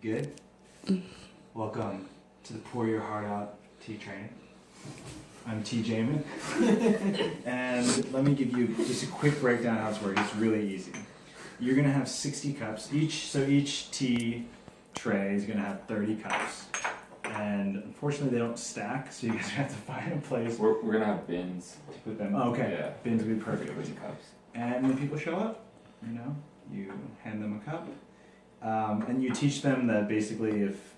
You good? Welcome to the Pour Your Heart Out tea training. I'm T. Jamin, and let me give you just a quick breakdown of how this works. It's really easy. You're gonna have 60 cups each, so each tea tray is gonna have 30 cups. And unfortunately, they don't stack, so you guys have to find a place. We're gonna have bins to put them. Oh, okay. Yeah. Bins would be perfect. Cups. And when people show up, you hand them a cup. And you teach them that basically if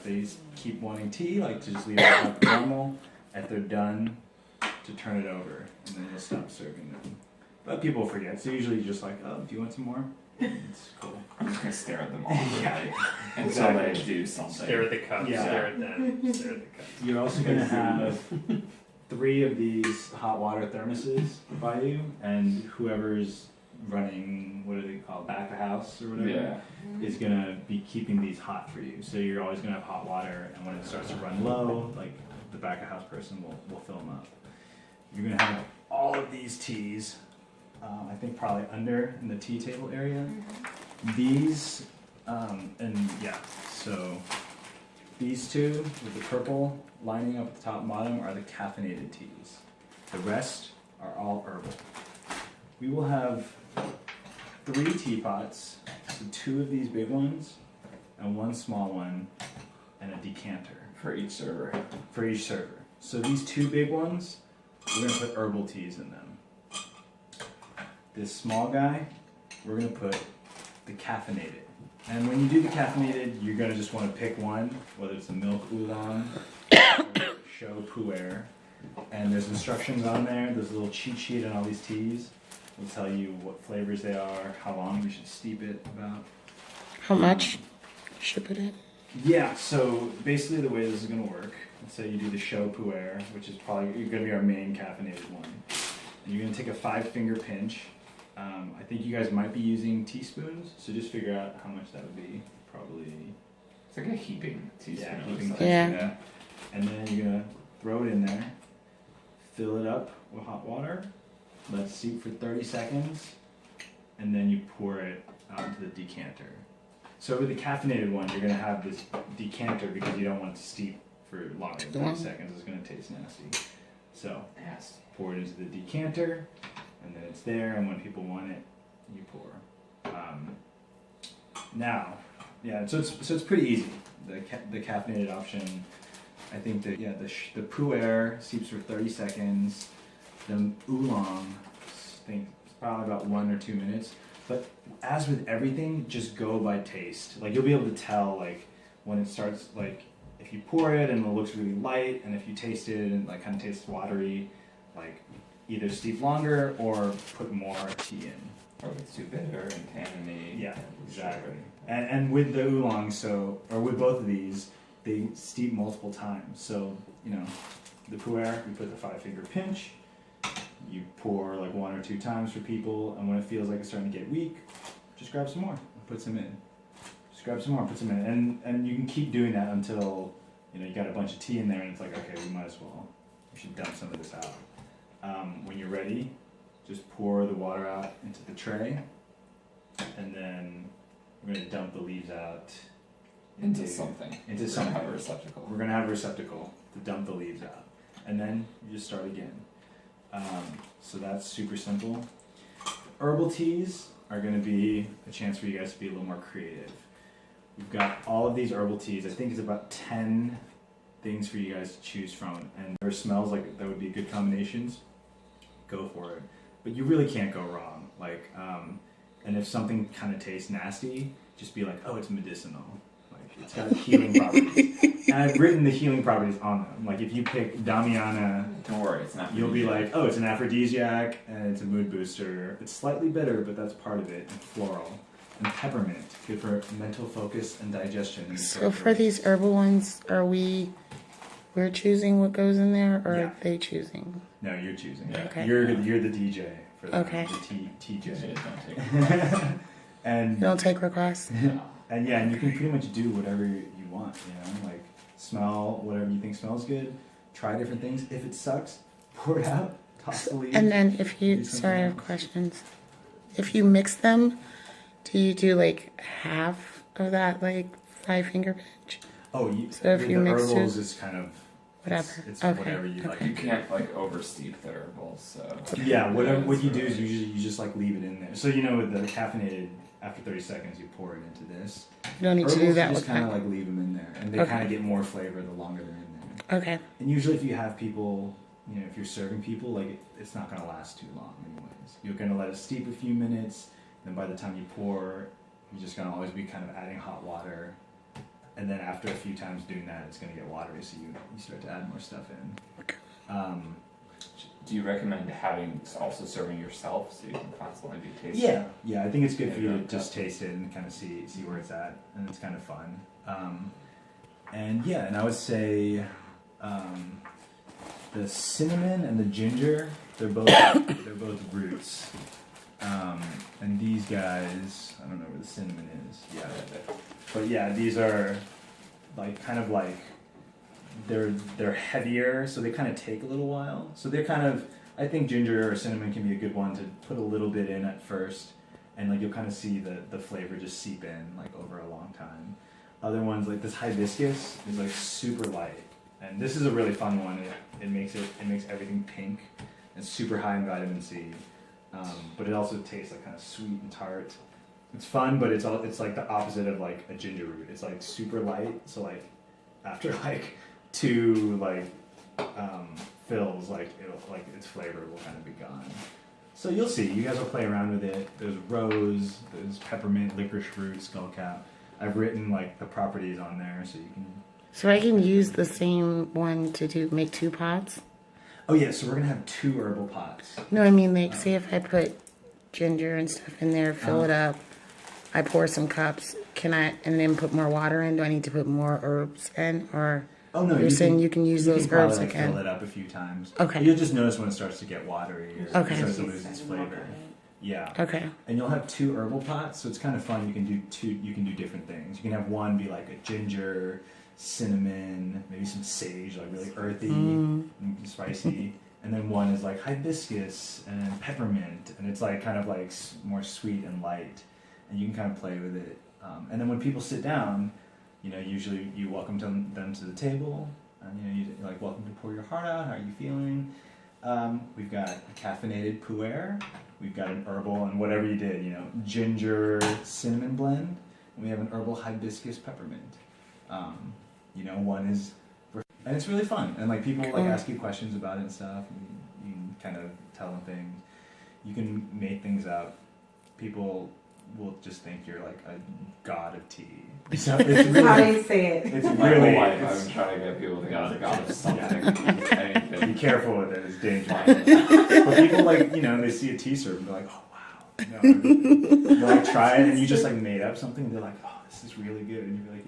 they keep wanting tea, like to just leave it up normal, if they're done, to turn it over, and then you'll stop serving them. But people forget, so usually you're just like, oh, do you want some more? It's cool. I'm just gonna stare at them all Yeah. until they do something. Stare at the cup, Yeah. stare at them, stare at the cup. You're also going to have 3 of these hot water thermoses by you, and whoever's running, what do they call, back of house or whatever, Yeah. is going to be keeping these hot for you. So you're always going to have hot water, and when it starts to run low, like the back of house person will fill them up. You're going to have all of these teas, I think probably under in the tea table area. These, so these two with the purple lining up at the top and bottom are the caffeinated teas. The rest are all herbal. We will have 3 teapots, so 2 of these big ones and 1 small one and a decanter For each server. for each server. So these 2 big ones, we're going to put herbal teas in them. This small guy, we're going to put the caffeinated. And when you do the caffeinated, you're going to just want to pick one, whether it's a milk oolong or show pu'er. And there's instructions on there. There's a little cheat sheet on all these teas. Will tell you what flavors they are, how long we should steep it about. How much should put in? Yeah, so basically the way this is going to work, let's say you do the show pu'er, which is probably going to be our main caffeinated one. And you're going to take a 5-finger pinch. I think you guys might be using teaspoons, so just figure out how much that would be. Probably. It's like a heaping teaspoon. Yeah, or heaping something. Yeah. And then you're going to throw it in there, fill it up with hot water, let it steep for 30 seconds, and then you pour it onto the decanter. So with the caffeinated one, you're going to have this decanter because you don't want it to steep for longer than 30 seconds. It's going to taste nasty. So Yes. pour it into the decanter, and then it's there, and when people want it, you pour. So it's pretty easy. The caffeinated option, I think that the pu'er steeps for 30 seconds. The oolong, I think it's probably about 1 or 2 minutes. But as with everything, just go by taste. Like you'll be able to tell like when it starts, like if you pour it and it looks really light, and if you taste it and like kind of tastes watery, like either steep longer or put more tea in. Or if it's too bitter and tanniny. Yeah, exactly. And with the oolong, or with both of these, they steep multiple times. So, the pu'er, we put the 5-finger pinch. You pour like 1 or 2 times for people, and when it feels like it's starting to get weak, just grab some more and put some in. Just grab some more and put some in. And you can keep doing that until, you got a bunch of tea in there, and it's like, okay, we should dump some of this out. When you're ready, just pour the water out into the tray, and then we're going to dump the leaves out Into something. Into We're something. gonna have a receptacle. We're going to have a receptacle to dump the leaves out, and then you just start again. So that's super simple. Herbal teas are going to be a chance for you guys to be a little more creative. We've got all of these herbal teas. I think it's about 10 things for you guys to choose from, and there are smells like that would be good combinations. Go for it. But you really can't go wrong. And if something kind of tastes nasty, just be like, oh, it's medicinal. Like it's got healing properties. And I've written the healing properties on them. Like if you pick Damiana, Don't worry, it's not. you'll be like, oh, it's an aphrodisiac and it's a mood booster. It's slightly bitter, but that's part of it. And floral. And peppermint, good for mental focus and digestion. So for these herbal ones, we're choosing what goes in there, or Yeah. are they choosing? No, you're choosing. Okay. You're the DJ for that. Okay. The TJ. You And don't take requests? and you can pretty much do whatever you want, like smell whatever you think smells good, try different things. If it sucks, pour it out, toss the leaves. And then if you, sorry, I have questions. If you mix them, do you do like half of that like 5-finger pinch? Oh, So if you the mix herbals it- is kind of Whatever. It's Okay. whatever you like. You can't like oversteep the herbals, so. Yeah, what you do is usually you just like leave it in there. So you know with the caffeinated, after 30 seconds you pour it into this. You don't need Herbals, to do that you with just kind of that. like leave them in there, and they Okay. kind of get more flavor the longer they're in there. Okay. And usually if you have people, you know, if you're serving people, like it's not gonna last too long anyways. You're gonna let it steep a few minutes, then by the time you pour, you're just gonna always be kind of adding hot water. And then after a few times doing that, it's gonna get watery, so you start to add more stuff in. Do you recommend also serving yourself so you can constantly be tasting? Yeah, I think it's good for you to Yeah. just taste it and kind of see where it's at, and it's kind of fun. And I would say the cinnamon and the ginger, they're both roots. And these guys, I don't know where the cinnamon is. Yeah, but yeah, these are like kind of like they're heavier, so they kind of take a little while. So they're kind of, I think ginger or cinnamon can be a good one to put a little bit in at first, and like you'll kind of see the flavor just seep in like over a long time. Other ones like this hibiscus is like super light, and this is a really fun one. It makes everything pink. It's super high in vitamin C, but it also tastes like kind of sweet and tart. It's fun, but it's like the opposite of like a ginger root. It's like super light, so like after like 2 like fills, like its flavor will kind of be gone. So you'll see. You guys will play around with it. There's rose, there's peppermint, licorice root, skullcap. I've written like the properties on there, so you can. So I can use the same one to make 2 pots? Oh yeah, so we're gonna have 2 herbal pots. No, I mean, like, say if I put ginger and stuff in there, fill it up, I pour some cups, and then put more water in? Do I need to put more herbs in? Or Oh no, you're saying you can use those probably, herbs like, again? Fill it up a few times. Okay. You'll just notice when it starts to get watery or Okay. it starts to lose its flavor. Yeah. Okay. And you'll have 2 herbal pots, so it's kind of fun. You can do 2. You can do different things. You can have one be like a ginger, cinnamon, maybe some sage, like really earthy and spicy. And then one is like hibiscus and peppermint, and it's like kind of like more sweet and light. And you can kind of play with it. And then when people sit down, you know, usually you welcome them to the table, and you know, you're like, welcome to pour your heart out. How are you feeling? We've got a caffeinated pu'er. We've got an herbal and whatever you did, you know, ginger cinnamon blend. And we have an herbal hibiscus peppermint. You know, one is, and it's really fun. And like people like ask you questions about it and stuff. And you can kind of tell them things. You can make things up. People will just think you're like a god of tea. So it's How do really, you say it? it's My whole really, life it's- I'm trying to get people to think I was a god of something, be anything. careful with it. It's dangerous. But people like, you know, they see a tea serve and they're like, oh wow. You know, they'll like try it and you just like made up something. And they're like, oh, this is really good. And you're like,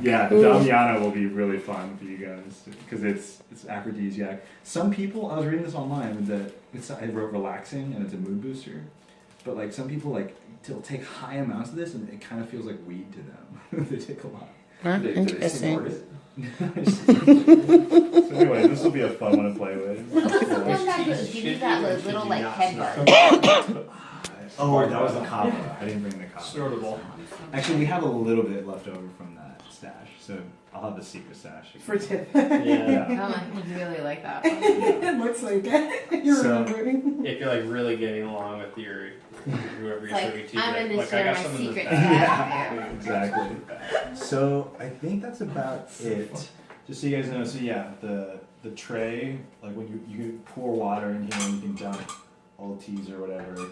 yeah. The Damiana will be really fun for you guys because it's aphrodisiac. Some people, I was reading this online, that I wrote relaxing and it's a mood booster. But like some people like they'll take high amounts of this and it kind of feels like weed to them. They take a lot. Huh? Do they snort Interesting. it? So anyway, this will be a fun one to play with. Sometimes give you that little like headbutt. Oh, that was the kava. I didn't bring the kava. Snortable. Actually, we have a little bit left over from that stash, so I'll have the secret stash. For tip. Yeah. Oh, I really like that one. It looks like it. You're So- remembering. If you're like really getting along with your whoever you're serving Like, tea, I'm like, gonna look, I share got my some in the secret back. stash. Exactly. So I think that's about it. Just so you guys know, so yeah, the tray, like when you can pour water in here, you can dump all the teas or whatever,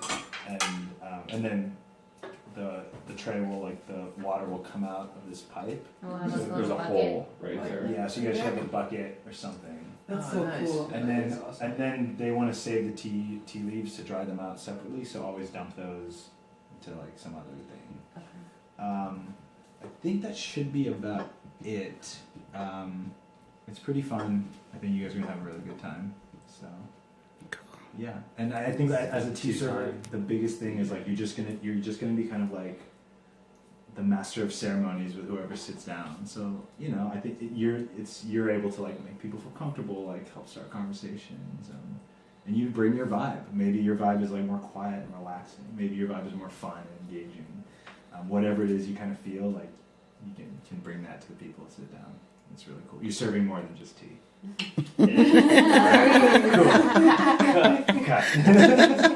and then the tray will, like, the water will come out of this pipe. We'll have So a There's little a bucket. hole right there. Yeah, so you guys should have a bucket or something. That's Oh, so nice. cool. And then they want to save the tea leaves to dry them out separately, so always dump those into like some other thing. I think that should be about it. It's pretty fun. I think you guys are gonna have a really good time. So yeah, and I think that as a tea server, the biggest thing is like you're just gonna be kind of like the master of ceremonies with whoever sits down. So you know, I think you're able to like make people feel comfortable, like help start conversations. and you bring your vibe. Maybe your vibe is like more quiet and relaxing. Maybe your vibe is more fun and engaging. Whatever it is you kind of feel like, you can bring that to the people that sit down. It's really cool. You're serving more than just tea. Cool. Okay.